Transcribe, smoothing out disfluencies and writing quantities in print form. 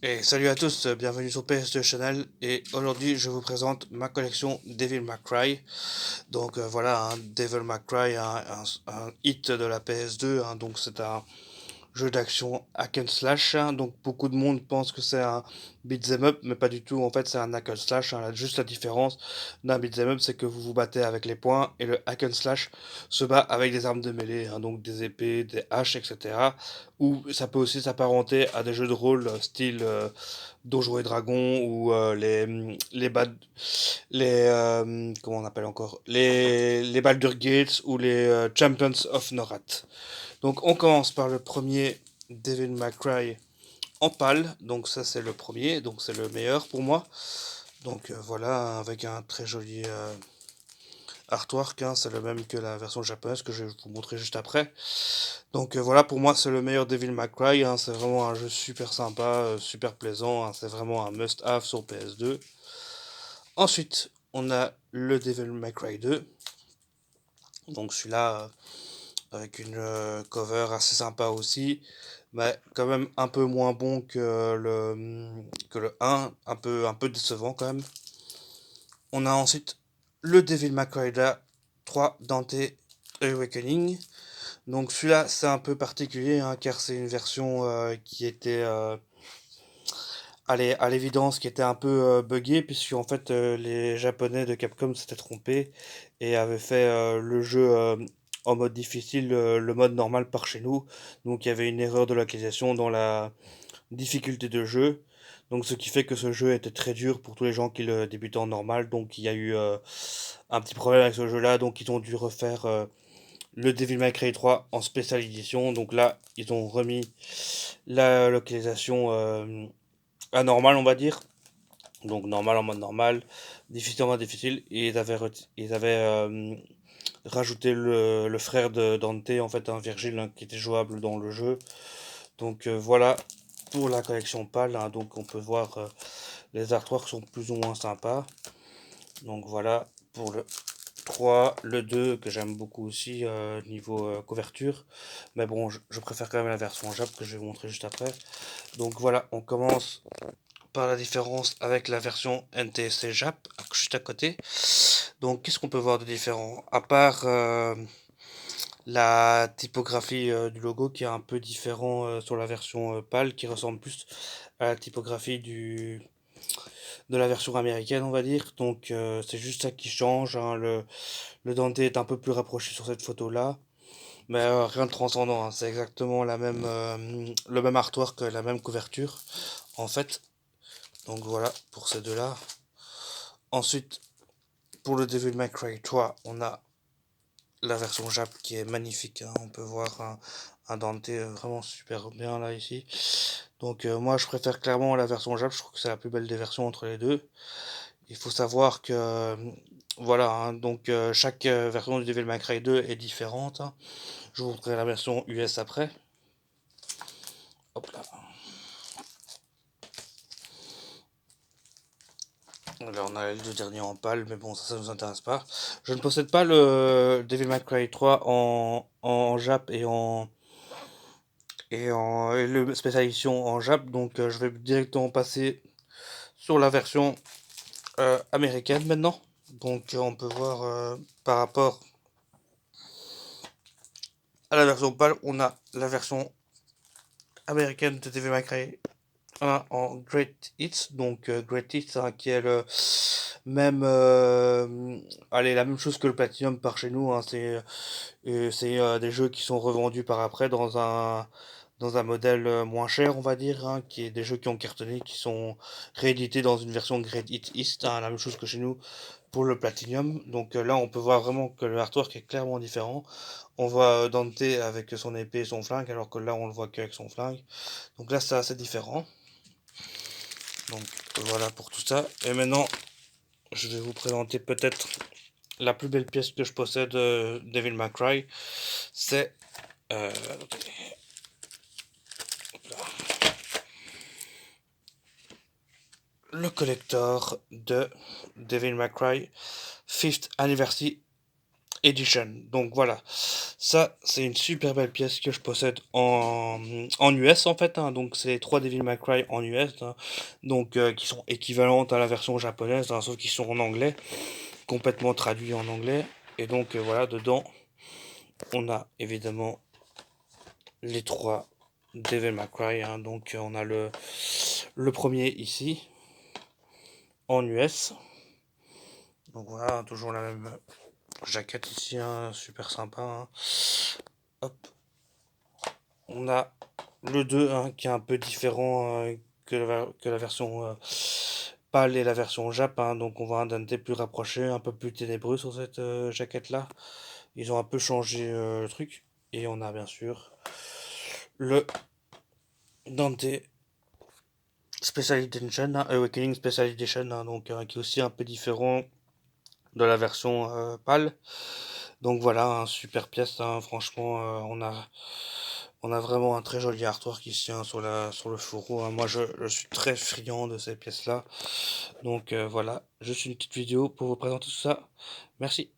Et salut à tous, bienvenue sur PS2 Channel et aujourd'hui je vous présente ma collection Devil May Cry. Donc voilà, Devil May Cry, un hit de la PS2, donc c'est un jeu d'action hack and slash, donc beaucoup de monde pense que c'est un beat'em up, mais pas du tout, en fait c'est un hack and slash, juste la différence d'un beat'em up c'est que vous vous battez avec les poings et le hack and slash se bat avec des armes de mêlée, donc des épées, des haches, etc. Ou ça peut aussi s'apparenter à des jeux de rôle style Donjons et Dragons ou comment on appelle encore les Baldur's Gates ou les Champions of Norath. Donc on commence par le premier Devil May Cry en pâle, donc ça c'est le premier, donc c'est le meilleur pour moi. Donc voilà, avec un très joli artwork, c'est le même que la version japonaise que je vais vous montrer juste après. Donc voilà, pour moi c'est le meilleur Devil May Cry, c'est vraiment un jeu super sympa, super plaisant, c'est vraiment un must-have sur PS2. Ensuite, on a le Devil May Cry 2, donc celui-là avec une cover assez sympa aussi, mais quand même un peu moins bon que le un peu décevant quand même. On a ensuite le Devil May Cry 3 Dante Awakening. Donc celui-là c'est un peu particulier car c'est une version qui était à l'évidence qui était un peu buggée puisque en fait les japonais de Capcom s'étaient trompés et avaient fait le jeu en mode difficile, le mode normal par chez nous. Donc il y avait une erreur de localisation dans la difficulté de jeu. Donc ce qui fait que ce jeu était très dur pour tous les gens qui le débutaient en normal. Donc il y a eu un petit problème avec ce jeu-là. Donc ils ont dû refaire le Devil May Cry 3 en spécial édition. Donc là ils ont remis la localisation à normal on va dire. Donc normal en mode normal, difficile en mode difficile. Et ils avaient rajouté le frère de Dante, en fait un Virgile qui était jouable dans le jeu. Donc voilà pour la collection PAL. Donc on peut voir les artworks sont plus ou moins sympas. Donc voilà pour le 3, le 2 que j'aime beaucoup aussi niveau couverture. Mais bon, je préfère quand même la version Jap que je vais vous montrer juste après. Donc voilà, on commence par la différence avec la version NTSC Jap, juste à côté. Donc, qu'est-ce qu'on peut voir de différent? À part la typographie du logo qui est un peu différent sur la version PAL, qui ressemble plus à la typographie de la version américaine, on va dire. Donc, c'est juste ça qui change. Le Dante est un peu plus rapproché sur cette photo-là. Mais rien de transcendant, c'est exactement le même artwork, la même couverture, en fait. Donc voilà, pour ces deux-là. Ensuite, pour le Devil May Cry 3, on a la version Jap qui est magnifique. On peut voir un Dante vraiment super bien là ici. Donc moi je préfère clairement la version Jap, je trouve que c'est la plus belle des versions entre les deux. Il faut savoir que voilà, donc chaque version du Devil May Cry 2 est différente. Je vous montrerai la version US après. Hop là. Là, on a les deux derniers en pâle, mais bon, ça nous intéresse pas. Je ne possède pas le Devil May Cry 3 en Jap et le spécial édition en Jap, donc je vais directement passer sur la version américaine maintenant. Donc on peut voir par rapport à la version pâle, on a la version américaine de Devil May Cry 1 en Great Hits, donc Great Hits qui est le même allez la même chose que le Platinum par chez nous, c'est des jeux qui sont revendus par après dans un modèle moins cher, on va dire, qui est des jeux qui ont cartonné, qui sont réédités dans une version Great Hit East, la même chose que chez nous pour le Platinum. Donc là, on peut voir vraiment que le artwork est clairement différent. On voit Dante avec son épée et son flingue, alors que là, on le voit qu'avec son flingue. Donc là, c'est assez différent. Donc voilà pour tout ça. Et maintenant, je vais vous présenter peut-être la plus belle pièce que je possède de Devil May Cry. C'est euh, le collector de Devil May Cry 5th Anniversary Edition. Donc voilà, ça c'est une super belle pièce que je possède en US en fait, hein. Donc c'est les 3 Devil May Cry en US, hein. Donc qui sont équivalentes à la version japonaise, hein, sauf qu'ils sont en anglais, complètement traduits en anglais. Et donc voilà, dedans on a évidemment les 3 Devil May Cry, hein. Donc on a le premier ici en US. Donc voilà, toujours la même jaquette ici, hein, super sympa, hein. Hop. On a le 2, hein, qui est un peu différent que la version pâle et la version Jap, hein. Donc on voit un Dante plus rapproché, un peu plus ténébreux sur cette jaquette là. Ils ont un peu changé le truc. Et on a bien sûr le Dante Special Edition, hein, Awakening Special Edition, hein, donc qui est aussi un peu différent de la version pâle. Donc voilà, un super pièce, hein. Franchement, on a vraiment un très joli artwork ici, hein, sur le fourreau, hein. Moi, je suis très friand de ces pièces-là. Donc voilà, juste une petite vidéo pour vous présenter tout ça. Merci.